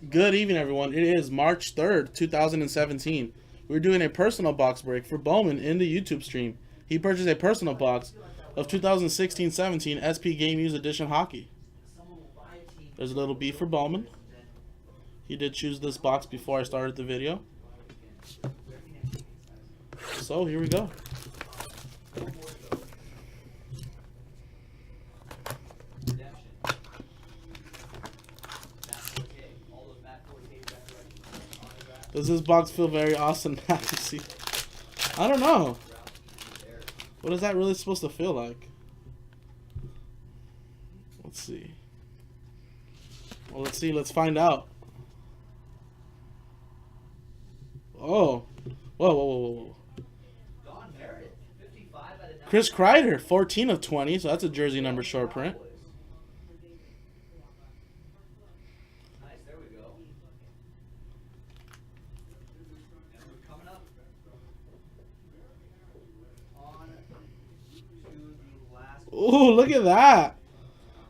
Good evening, everyone. It is March 3rd, 2017. We're doing a personal box break for Bowman in the YouTube stream. He purchased a personal box of 2016-17 SP Game Used Edition Hockey. There's a little B for Bowman. He did choose this box before I started the video. So, here we go. Does this box feel very Austin Matthews? I don't know. What is that really supposed to feel like? Let's see. Well, let's see. Let's find out. Oh. Whoa, whoa, whoa, whoa. Chris Kreider, 14 of 20. So that's a jersey number short print. Ooh, look at that.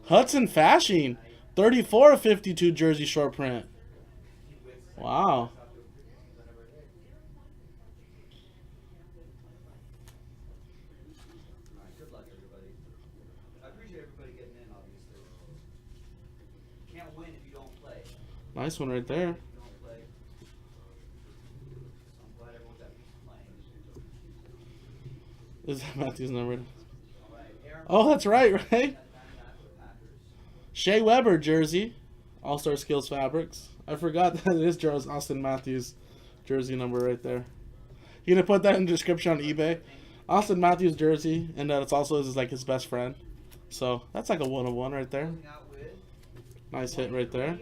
Hudson Fasching, 34 of 52 jersey short print. Wow. Good luck, everybody. I appreciate everybody getting in, obviously. You can't win if you don't play. Nice one right there. Is that Matthews' number? Oh, that's right? Shea Weber jersey. All-Star Skills Fabrics. I forgot that it is Austin Matthews jersey number right there. You gonna put that in the description on eBay? Austin Matthews jersey, and that it's also like his best friend. So that's like a 1-of-1 right there. Nice hit right there.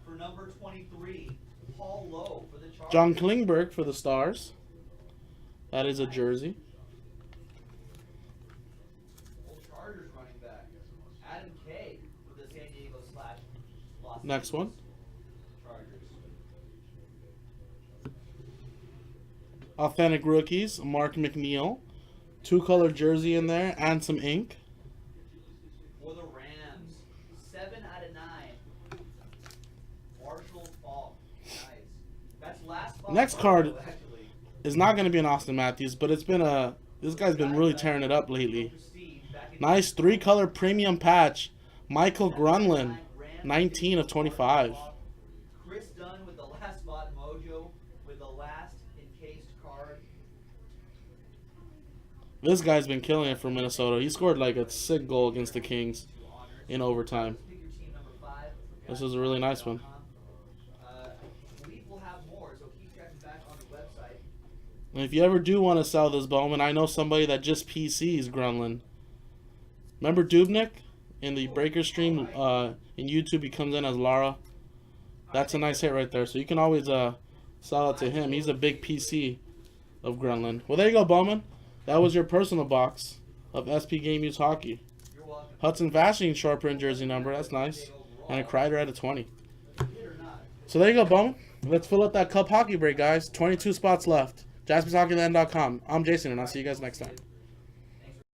For number 23, Paul Lowe for the Chargers. John Klingberg for the Stars. That is a jersey. Chargers running back Adam K for the San Diego / Next one. Chargers. Authentic rookies, Mark McNeil. 2-color jersey in there and some ink. For the Rams, 7 out of 9. Marshall Falk. Nice. That's last box. Next card is not going to be an Austin Matthews, but it's been a... This guy's been really tearing it up lately. Nice 3-color premium patch. Michael Grunlin, 19 of 25. Chris Dunn with the last spot mojo with the last encased card. This guy's been killing it for Minnesota. He scored like a sick goal against the Kings in overtime. This is a really nice one. And if you ever do want to sell this Bowman, I know somebody that just PCs Grunlin. Remember Dubnik in the Breaker stream in YouTube? He comes in as Lara. That's a nice hit right there. So you can always sell it to him. He's a big PC of Grunlin. Well, there you go, Bowman. That was your personal box of SP Game Used Hockey. Hudson Fasching short print jersey number. That's nice. And a Kreider at a 20. So there you go, Bowman. Let's fill up that cup hockey break, guys. 22 spots left. JaspysHockeyLand.com. I'm Jason, and I'll see you guys next time.